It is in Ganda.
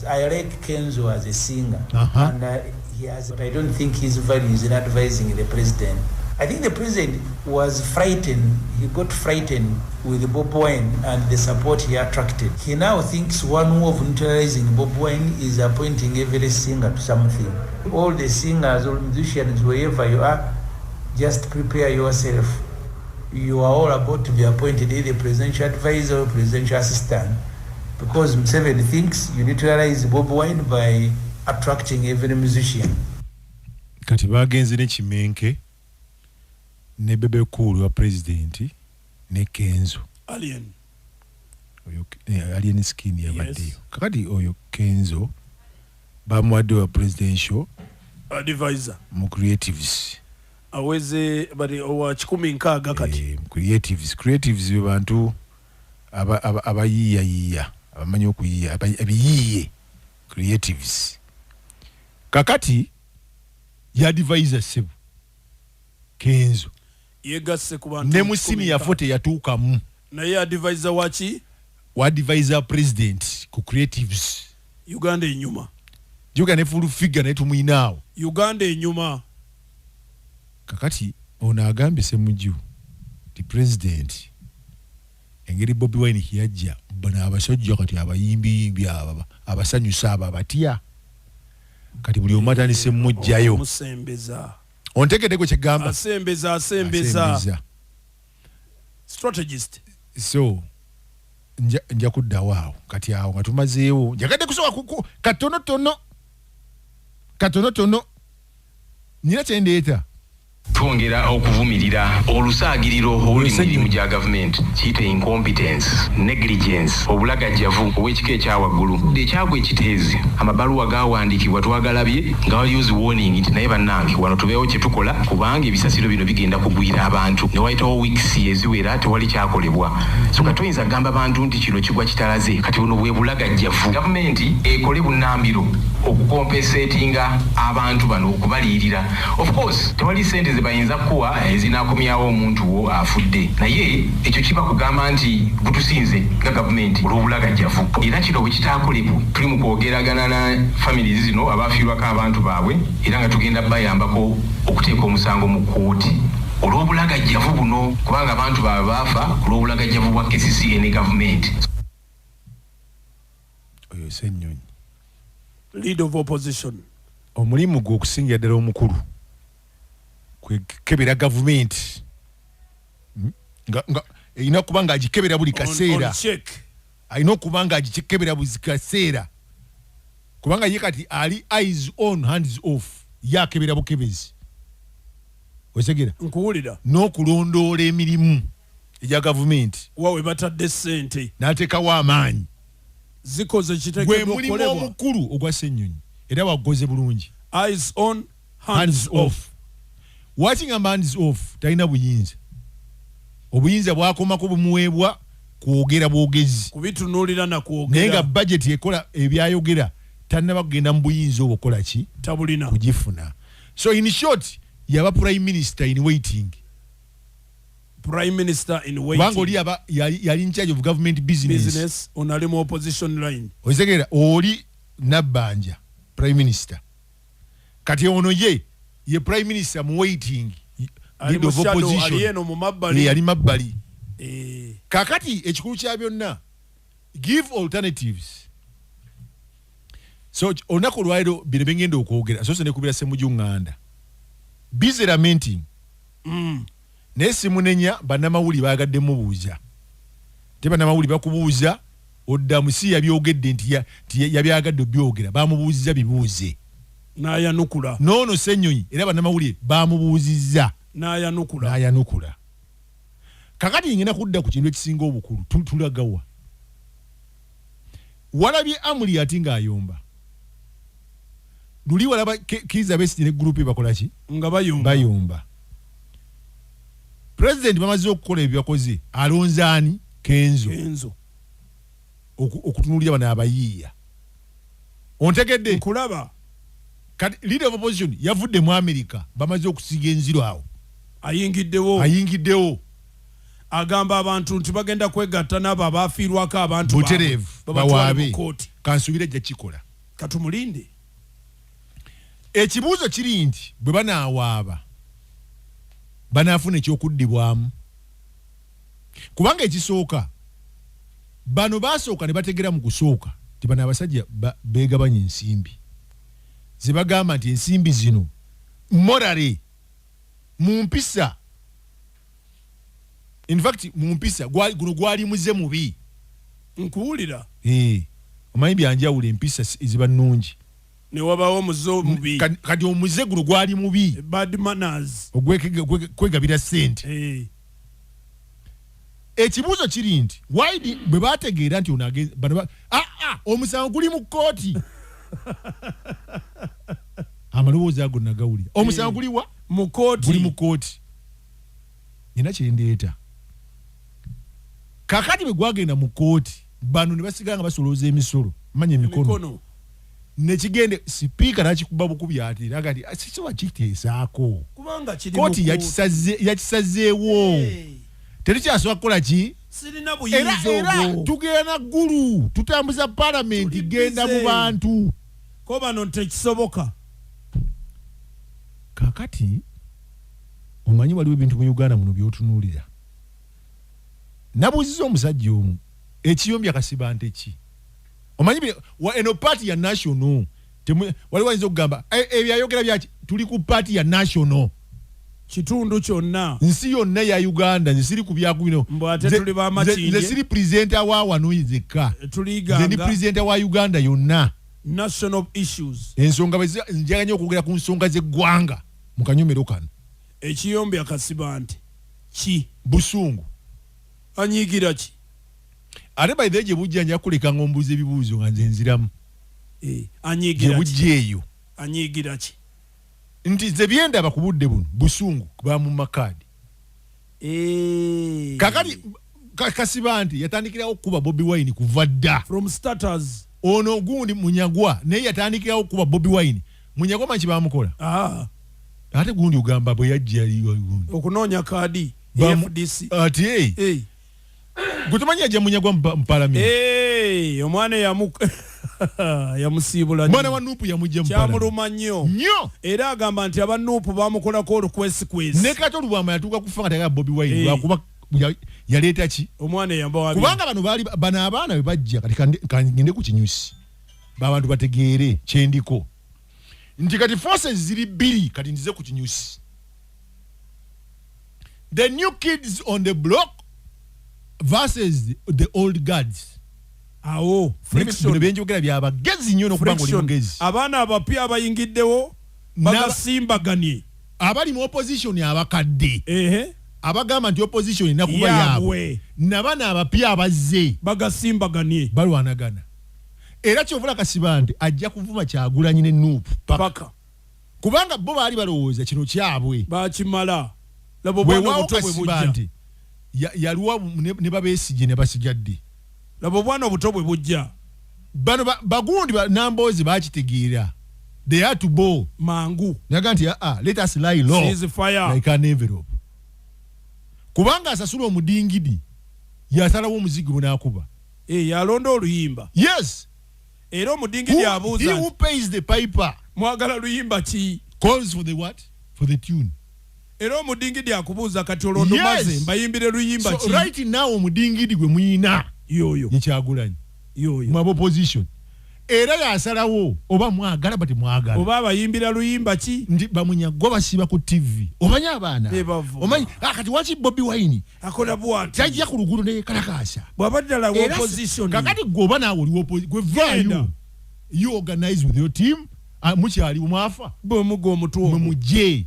I like Kenzo as a singer, and he has. I don't think his value is in advising the president. I think the president was frightened. He got frightened with Bob Wine and the support he attracted. He now thinks one move of neutralizing Bob Wine is appointing every singer to something. All the singers or musicians, wherever you are, just prepare yourself. You are all about to be appointed either presidential advisor or presidential assistant, because Museveni thinks you neutralize Bob Wine by attracting every musician. Kati bagenze ne Chimenke ne bebe kulu wa president ne Kenzo alien oyo alien skin ya badeo kakati oyo Kenzo bamwadde wa presidential advisor mu creatives aweze bali owa 10 kati creatives be bantu abayiya abamanyi okuyiya abiyiye creatives kakati ya advisor sebo Kenzo yegasse ku bantu ne musini ya fote yatuukamu naye advisor wachi wa advisor president ku creatives Uganda enyuma juga ne full figure ne tumuinaawo Uganda enyuma kakati ono agambye Ssemujju ti president engeri Bobi Wine yajja bana abasajja kati abayimbi abasanyusa abatya kati buli omata Ssemujjayo musembeza ontegedeko kyegamba asembeza strategist so nja kuddawo awo kati awo nga tumazeewo njagadde kusooka katonotono nina kyendeeta twongera okuvumirira olusaagiriro oluli mu mirimu gya gavumenti kiyite incompetence negligence obulagajjavu ow'ekika ekyawaggulu ekyagwa ekiteezi amabaluwa gawandiikibwa twagalabye nga waliyo warning nti naye bannange wano tubeewo kye tukola kubanga ebisasiro bino bigenda kugwira abantu ne wayitawo weeks eziwera tewali kyakolebwa so nga toyinza kugamba abantu nti kino kigwa kitalaze kati buno bwe bulagajjavu gavumenti ekole bunnambiro okukompensatinga abantu bano okubaliyirira of course tewali sente bayinza kuwa ezinakomyawo omuntu wo afudde naye ekyo kiba kugamba nti butusinze nga gavumenti olw'obulagajjavu era kino bwe kitaakolebwa tuli mu kwogeragana na families zino abafiirwako abantu baabwe era nga tugenda bayambako okuteeka omusango mu kkooti olw'obulagajjavu buno kubanga abantu baabwe baafa olw'obulagajjavu bwa KCCA ne gavumenti. Oyo Ssennyonyi lead of opposition omulimu gwe okusingira ddala omukulu kwekebera gavumenti nga ina kubanga agikebera buli kaseera ayina okubanga agikebera buli kaseera kubanga ye kati ali eyes on hands off yakebera bukebezi osegera nkuwulira n'okulondoola emirimu egya gavumenti wawe batadde ssente n'ateekawo amaanyi zikoze kiteekebwa gwe mulimu omukulu ogwa Ssennyonyi era wagoze bulungi eyes on hands off. Watching a man's off talina buyinza obuyinza bwakomako bumuweebwa kwogera bwogezi kubitunulira na kwogera naye nga budget ekola ebyayogera tannaba kugenda mu buyinza obwo kola ki tabulina kugifuna so in short yaba prime minister in waiting banga oli yali in charge of government business onali mu opposition line ozegera oli nabbanja prime minister kati ono ye prime minister mu waiting lead of opposition yali mabbali kakati ekikulu kya byonna give alternatives so onako lwairo bino bengenda okwogera so ne kubira Ssemujju nganda busy lamenting naye simunenya bannamawuli baagadde mubuuza te bannamawuli bakubuuza oddamu si yabyogedde nti yabyagadde byogera bamubuuziza bibuuze n'ayanukula noono Ssennyonyi era bannamawulire bamubuuzizza n'ayanukula kakati ngenda kudda ku kintu ekisinga obukulu tulagawa walabye amuli ati ng'ayomba luli walaba Kizza Besigye ne gurupu bakola ki nga bayomba president bamaze okukola ebyakoze alonze ani Kenzo okutunulira bana abayiiya ontegedde nkulaba kati leader of opposition yavudde mu America bamaze okusiga enziro awo ayingiddewo agamba abantu nti bagenda kwegatta n'abo abafiirwako abantu butereevu bawaabe kansubire jja kikola katumulinde ekibuuzo kiri nti bwe banaawaaba banaafuna ekyokuddibwamu kubanga ekisooka bano baasooka ne bategera mu kusooka ti bano abasajja beegabanya ensimbi ze bagamba nti ensimbi zino morale mu mpisa in fact mu mpisa guno gwali muze mubi nkuwulira omanyi byanjawulo empisa eziba nnungi ne wabawo muzo mubi kati omuze guno gwali mubi bad manners kwegabira ssente ekibuuzo kiri nti bwe bategeera nti omusango guli mu kkooti amaloboozi ago nagawulira omusango guli wa guli mu kkooti nina kyendeeta kakati bwe gwagenda mu kkooti bano ne basigala nga basolooza emisolo manya emikono nekigende sipiika nakikuba bukubi ati raga nti sikiwa kiteesaako kkooti yakisazeewo terikyasobola kukola ki sirina buyinza era tugenda ggulu tutambuza paalamenti genda mu bantu ko bano tekisoboka kakati omanyi waliwo ebintu mu Uganda muno byotunuulira nabuuziza omusajja omu ekiyombya kasiba nte ki omanyi eno paati ya national waliwo ayinza okugamba ebyayogera byaki tuli ku paati ya national kitundu kyonna nsi yonna ya Uganda nzisiri ku byakubino mbwate tuli bamakindi nze siri presenter wa wano zekka tuliganga nze ni presenter wa Uganda yonna national issues ensonga njaganya okwogera ku nsonga z'eggwanga mu kanyomero kano ekiyombya kasiba nti ki busungu anyigira ki ate by the way gye bujja nja kuleka ng'ombuuza ebibuuzo nga nze nziramu anyigira gye bujja eyo anyigira ki nti ze Byendaba ku budde buno busungu bamu makadi kakati kasiba nti yatandikirawo okuba Bobi Wine kuva dda from starters ono gundi munyagwa naye yatandikirawo okuba Bobi Wine munyagwa manyi bamukola ate gundi ugamba bwe yajja gundi okunoonya kadi FDC ati gutumanyi yajja munyagwa mu parliament omwana yamusiibula mwana wa Nuupu yamujja mu parliament kyamuluma nnyo era agamba nti aba Nuupu bamukolako olukwesikwesi ne Kati Olubwama yatuuka kufa nga tagala Bobi Wine lwakuba yaleeta ki omwana yamba kubanga bano abaana bwe bajja kati kangende ku kinyusi babantu bategeere kyendiko nti kati forces ziri bbiri kati ndize ku kinyusi the new kids on the block versus the old guards awo friction benjogera byabagezi nnyo n'okubanga oli mugezi abaana abapya abayingiddewo bagasimbaganye abali mu opposition abakadde abagamba nti opposition enakuba yaabwe nabana abapya abazze bagasimbaganye balwanagana era kyovula kasiba nti ajja kuvuma Kyagulanyi ne Nuupu paka kubanga bo baali balowooza kino kyabwe bakimala labo bwana obuto bwe bujja yaluwa ne babeesige ne basigadde labo bwana obuto bwe bujja bano bagundi namboozi bakitegeera they had to bow mangu naga nti let us lie low like an envelope kubanga asasula omudingidi yasalawo omuzigo n'akuba yalonda oluyimba yes era omudingidi abuuza who pays the piper mwagala luyimba ki calls for the what for the tune era omudingidi akubuuza kati olondo maze mbayimbire luyimba ki right now omudingidi gwe muyina yoyo Kyagulanyi yoyo mu opposition era yasalawo oba mwagala bati mwagala oba abayimbira luyimba ki ndi bamunyagwa basiba ku TV omanyi abaana omanyi kati waki Bobi Wine akola bwati tajja ku luguudo ne kalakasha bwabadala opposition kakati gwoba nawe oli gwe vayo you organize with your team mukyali mwafa bomugo omutwo muje